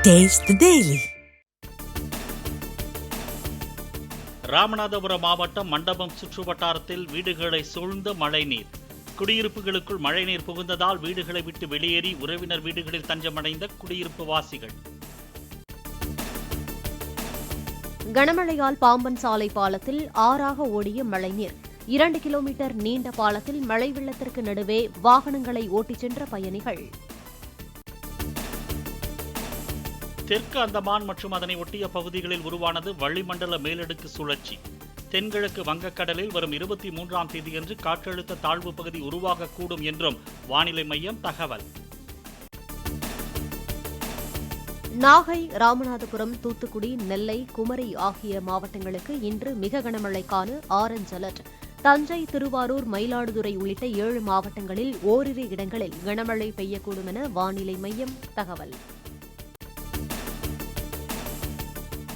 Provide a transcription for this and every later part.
Taste the Daily. Ramanathapuram மாவட்டம் மண்டபம் சுற்றுவட்டாரத்தில் வீடுகளை சூழ்ந்த மழைநீர். குடியிருப்புகளுக்குள் மழைநீர் புகுந்ததால் வீடுகளை விட்டு வெளியேறி உறவினர் வீடுகளில் தஞ்சமடைந்த குடியிருப்பு வாசிகள். கனமழையால் பாம்பன் சாலை பாலத்தில் ஆறாக ஓடிய மழைநீர். 2 கிலோமீட்டர் நீண்ட பாலத்தில் மழை வெள்ளத்திற்கு நடுவே வாகனங்களை ஓட்டிச் சென்ற பயணிகள். தெற்கு அந்தமான் மற்றும் அதனை ஒட்டிய பகுதிகளில் உருவானது வளிமண்டல மேலடுக்கு சுழற்சி. தென்கிழக்கு வங்கக்கடலில் வரும் 23ஆம் தேதியன்று காற்றழுத்த தாழ்வு பகுதி உருவாகக்கூடும் என்றும் வானிலை மையம் தகவல். நாகை, ராமநாதபுரம், தூத்துக்குடி, நெல்லை, குமரி ஆகிய மாவட்டங்களுக்கு இன்று மிக கனமழைக்கான ஆரஞ்ச் அலர்ட். தஞ்சை, திருவாரூர், மயிலாடுதுறை உள்ளிட்ட 7 மாவட்டங்களில் ஓரிரு இடங்களில் கனமழை பெய்யக்கூடும் என வானிலை மையம் தகவல்.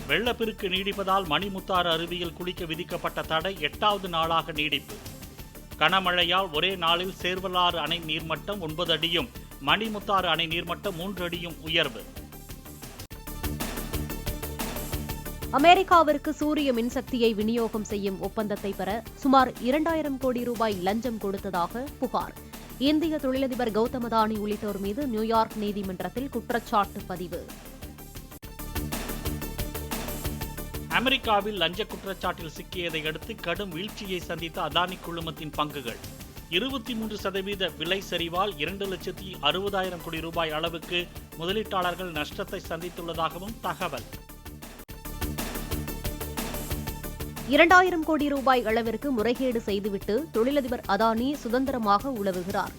வெள்ளப்பெருக்கு நீடிப்பதால் மணிமுத்தாறு அருவியில் குளிக்க விதிக்கப்பட்ட தடை 8வது நாளாக நீடிப்பு. கனமழையால் ஒரே நாளில் சேர்வலாறு அணை நீர்மட்டம் 9 அடியும் மணிமுத்தாறு அணை நீர்மட்டம் 3 அடியும் உயர்வு. அமெரிக்காவிற்கு சூரிய மின்சக்தியை விநியோகம் செய்யும் ஒப்பந்தத்தை பெற சுமார் 2000 கோடி ரூபாய் லஞ்சம் கொடுத்ததாக புகார். இந்திய தொழிலதிபர் கௌதம் அதானி உள்ளிட்டோர் மீது நியூயார்க் நீதிமன்றத்தில் குற்றச்சாட்டு பதிவு. அமெரிக்காவில் லஞ்ச குற்றச்சாட்டில் சிக்கியதை அடுத்து கடும் வீழ்ச்சியை சந்தித்த அதானி குழுமத்தின் பங்குகள் 23% விலை சரிவால் 2,60,000 கோடி ரூபாய் அளவுக்கு முதலீட்டாளர்கள் நஷ்டத்தை சந்தித்துள்ளதாகவும் தகவல். 2000 கோடி ரூபாய் அளவிற்கு முறைகேடு செய்துவிட்டு தொழிலதிபர் அதானி சுதந்திரமாக உலவுகிறார்.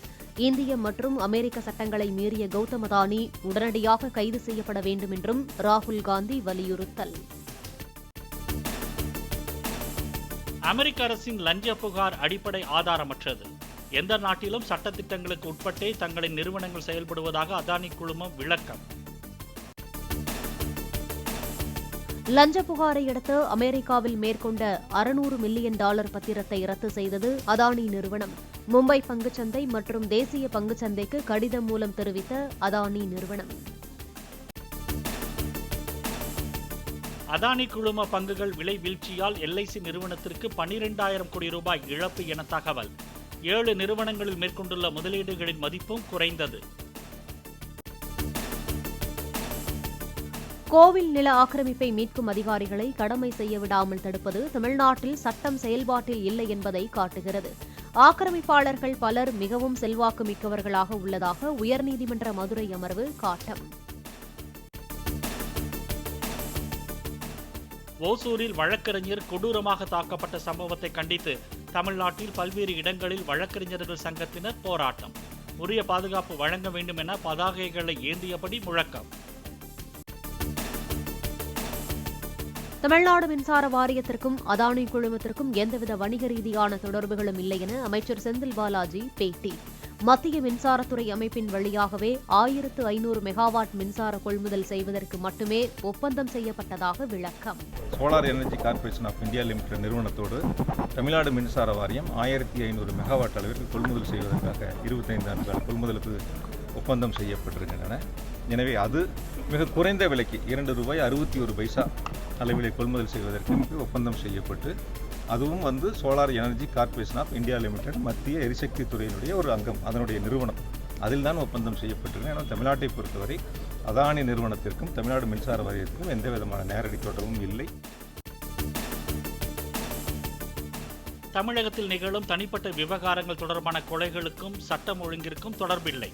இந்திய மற்றும் அமெரிக்க சட்டங்களை மீறிய கௌதம் அதானி உடனடியாக கைது செய்யப்பட வேண்டும் என்றும் ராகுல் காந்தி வலியுறுத்தல். அமெரிக்க அரசின் லஞ்ச புகார் அடிப்படை ஆதாரமற்றது. எந்த நாட்டிலும் சட்டத்திட்டங்களுக்கு உட்பட்டே தங்களின் நிறுவனங்கள் செயல்படுவதாக அதானி குழுமம் விளக்கம். லஞ்ச புகாரை அடுத்து அமெரிக்காவில் மேற்கொண்ட $600 மில்லியன் பத்திரத்தை ரத்து செய்தது அதானி நிறுவனம். மும்பை பங்குச்சந்தை மற்றும் தேசிய பங்குச்சந்தைக்கு கடிதம் மூலம் தெரிவித்த அதானி நிறுவனம். அதானி குழும பங்குகள் விலை வீழ்ச்சியால் LIC நிறுவனத்திற்கு 12,000 கோடி ரூபாய் இழப்பு என தகவல். 7 நிறுவனங்களில் மேற்கொண்டுள்ள முதலீடுகளின் மதிப்பும் குறைந்தது. கோவில் நில ஆக்கிரமிப்பை மீட்கும் அதிகாரிகளை கடமை செய்ய விடாமல் தடுப்பது தமிழ்நாட்டில் சட்டம் செயல்பாட்டில் இல்லை என்பதை காட்டுகிறது. ஆக்கிரமிப்பாளர்கள் பலர் மிகவும் செல்வாக்கு மிக்கவர்களாக உள்ளதாக உயர்நீதிமன்ற மதுரை அமர்வு காட்டம். ஓசூரில் வழக்கறிஞர் கொடூரமாக தாக்கப்பட்ட சம்பவத்தை கண்டித்து தமிழ்நாட்டில் பல்வேறு இடங்களில் வழக்கறிஞர்கள் சங்கத்தினர் போராட்டம். உரிய பாதுகாப்பு வழங்க வேண்டும் என பதாகைகளை ஏந்தியபடி முழக்கம். தமிழ்நாடு மின்சார வாரியத்திற்கும் அதானி குழுமத்திற்கும் எந்தவித வணிக ரீதியான தொடர்புகளும் இல்லை என அமைச்சர் செந்தில் பாலாஜி பேட்டி. மத்திய மின்சாரத்துறை அமைப்பின் வழியாகவே 1500 மெகாவாட் மின்சார கொள்முதல் செய்வதற்கு மட்டுமே ஒப்பந்தம் செய்யப்பட்டதாக விளக்கம். Solar energy corporation of India limited நிறுவனத்தோடு தமிழ்நாடு மின்சார வாரியம் 1500 மெகாவாட் அளவிற்கு கொள்முதல் செய்வதற்காக 25 ஆண்டுகள் கொள்முதலுக்கு ஒப்பந்தம் செய்யப்பட்டிருக்கின்றன. எனவே அது மிக குறைந்த விலைக்கு ₹2.61 அளவிலே கொள்முதல் செய்வதற்கு ஒப்பந்தம் செய்யப்பட்டு அதுவும் solar energy corporation of India limited மத்திய எரிசக்தி துறையினுடைய ஒரு அங்கம், அதனுடைய நிறுவனம். அதில் தான் ஒப்பந்தம் செய்யப்பட்டிருக்கு. ஆனால் தமிழ்நாட்டை பொறுத்தவரை அதானி நிறுவனத்திற்கும் தமிழ்நாடு மின்சார வாரியத்திற்கும் எந்த விதமான நேரடி தொடர்பும் இல்லை. தமிழகத்தில் நிகழும் தனிப்பட்ட விவகாரங்கள் தொடர்பான கொலைகளுக்கும் சட்டம் ஒழுங்கிற்கும் தொடர்பில்லை.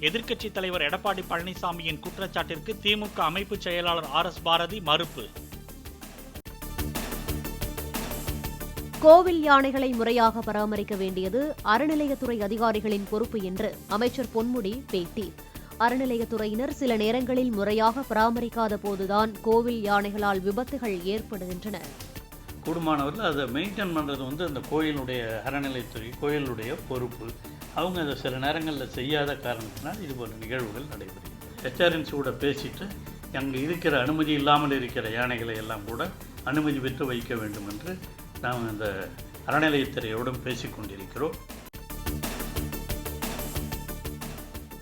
எதிர்க்கட்சித் தலைவர் எடப்பாடி பழனிசாமியின் குற்றச்சாட்டிற்கு திமுக அமைப்பு செயலாளர் RS பாரதி மறுப்பு. கோவில் யானைகளை முறையாக பராமரிக்க வேண்டியது அறநிலையத்துறை அதிகாரிகளின் பொறுப்பு என்று அமைச்சர் பொன்முடி பேட்டி. அறநிலையத்துறையினர் சில நேரங்களில் முறையாக பராமரிக்காத போதுதான் கோவில் யானைகளால் விபத்துகள் ஏற்படுகின்றன. கூடுமானவர்கள் அதை மெயின்டைன் பண்ணுறது அந்த கோயிலுடைய அறநிலையத்துறை, கோயிலுடைய பொறுப்பு. அவங்க அதை சில நேரங்களில் செய்யாத காரணத்தினால் இது போன்ற நிகழ்வுகள் நடைபெறுகிறது. HRNC கூட பேசிட்டு அங்கே இருக்கிற அனுமதி இல்லாமல் இருக்கிற யானைகளை எல்லாம் கூட அனுமதி பெற்று வைக்க வேண்டும் என்று நாம் இந்த அறநிலையத்துறையோடும் பேசிக்கொண்டிருக்கிறோம்.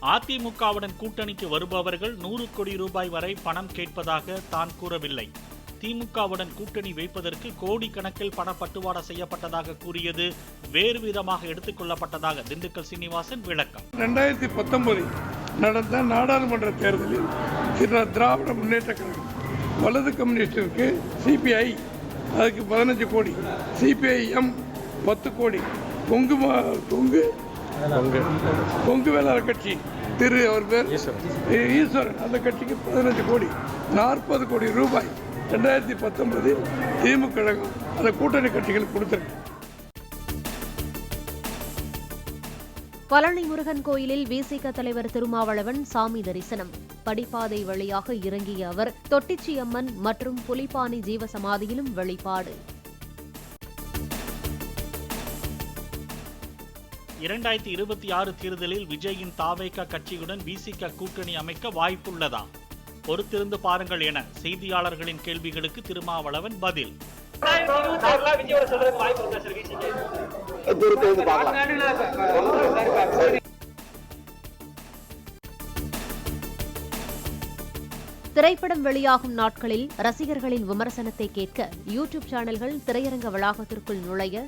அதிமுகவுடன் கூட்டணிக்கு வருபவர்கள் 100 கோடி ரூபாய் வரை பணம் கேட்பதாக தான் கூறவில்லை. திமுகவுடன் கூட்டணி வைப்பதற்கு கோடிக்கணக்கில் பணப்பட்டுவாடா செய்யப்பட்டதாக கூறியது வேறு விதமாக எடுத்துக் கொள்ளப்பட்டதாக திண்டுக்கல் சீனிவாசன் விளக்கம். 2019 நடந்த நாடாளுமன்ற தேர்தலில் திராவிட முன்னேற்ற கழகம் வலது கம்யூனிஸ்டிற்கு சிபிஐ அதுக்கு 15 கோடி, சிபிஐஎம் 10 கோடி, கொங்கு வேளாளர் கட்சி அவர் பேர் ஈஸ்வரன் அந்த கட்சிக்கு 15 கோடி, 40 கோடி ரூபாய் 2019 திமுக கழகம் அந்த கூட்டணி கட்சிகளுக்கு கொடுத்திருக்கு. பழனி முருகன் கோயிலில் விசிக தலைவர் திருமாவளவன் சாமி தரிசனம். படிப்பாதை வழியாக இறங்கிய அவர் தொட்டிச்சி அம்மன் மற்றும் புலிப்பாணி ஜீவசமாதியிலும் வழிபாடு. 2026 தேர்தலில் விஜயின் தாவேகா கட்சியுடன் விசிக கூட்டணி அமைக்க வாய்ப்புள்ளதா? பொறுத்திருந்து பாருங்கள் என செய்தியாளர்களின் கேள்விகளுக்கு திருமாவளவன் பதில். திரைப்படம் வெளியாகும் நாட்களில் ரசிகர்களின் விமர்சனத்தை கேட்க யூடியூப் சேனல்கள் திரையரங்க வளாகத்திற்குள் நுழைய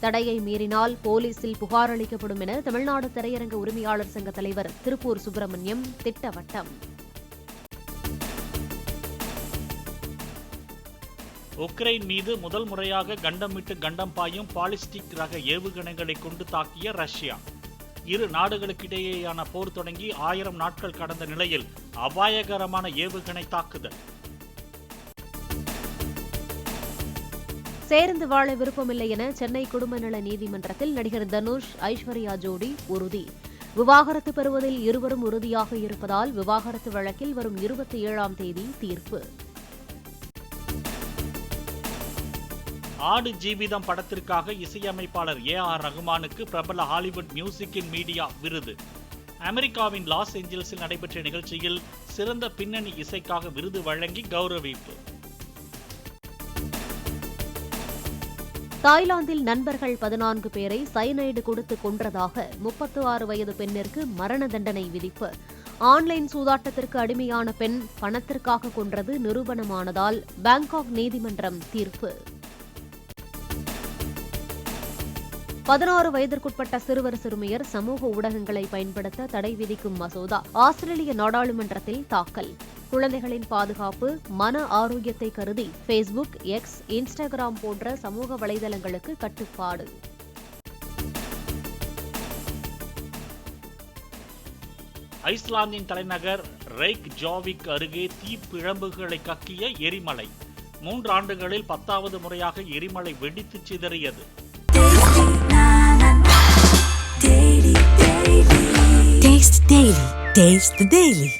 தடையை மீறினால் போலீசில் புகார் அளிக்கப்படும் என தமிழ்நாடு திரையரங்க உரிமையாளர் சங்க தலைவர் திருப்பூர் சுப்பிரமணியம் திட்டவட்டம். உக்ரைன் மீது முதல் முறையாக கண்டமிட்டு கண்டம் பாயும் பாலிஸ்டிக் ரக ஏவுகணைகளை கொண்டு தாக்கிய ரஷ்யா. இரு நாடுகளுக்கிடையேயான போர் தொடங்கி 1000 நாட்கள் கடந்த நிலையில் அபாயகரமான ஏவுகணை தாக்குதல். சேர்ந்து வாழ விருப்பமில்லை என சென்னை குடும்ப நல நீதிமன்றத்தில் நடிகர் தனுஷ், ஐஸ்வர்யா ஜோடி உறுதி. விவாகரத்து பெறுவதில் இருவரும் உறுதியாக இருப்பதால் விவாகரத்து வழக்கில் வரும் 27ஆம் தேதி தீர்ப்பு. ஆடு ஜீவிதம் படத்திற்காக இசையமைப்பாளர் AR ரகுமானுக்கு பிரபல ஹாலிவுட் மியூசிக் இன் மீடியா விருது. அமெரிக்காவின் லாஸ் ஏஞ்சல்ஸில் நடைபெற்ற நிகழ்ச்சியில் சிறந்த பின்னணி இசைக்காக விருது வழங்கி கௌரவிப்பு. தாய்லாந்தில் நண்பர்கள் 14 பேரை சயனைடு கொடுத்து கொன்றதாக 36 வயது பெண்ணிற்கு மரண தண்டனை விதிப்பு. ஆன்லைன் சூதாட்டத்திற்கு அடிமையான பெண் பணத்திற்காக கொன்றது நிரூபணமானதால் பாங்காக் நீதிமன்றம் தீர்ப்பு. 16 வயதிற்குட்பட்ட சிறுவர் சிறுமியர் சமூக ஊடகங்களை பயன்படுத்த தடை விதிக்கும் மசோதா ஆஸ்திரேலிய நாடாளுமன்றத்தில் தாக்கல். குழந்தைகளின் பாதுகாப்பு, மன ஆரோக்கியத்தை கருதி ஃபேஸ்புக், எக்ஸ், இன்ஸ்டாகிராம் போன்ற சமூக வலைதளங்களுக்கு கட்டுப்பாடு. ஐஸ்லாந்தின் தலைநகர் ரெய்க்ஜாவிக் அருகே தீப்பிழம்புகளை கக்கிய எரிமலை. 3 ஆண்டுகளில் 10வது முறையாக எரிமலை வெடித்து சிதறியது. Taste the Daily.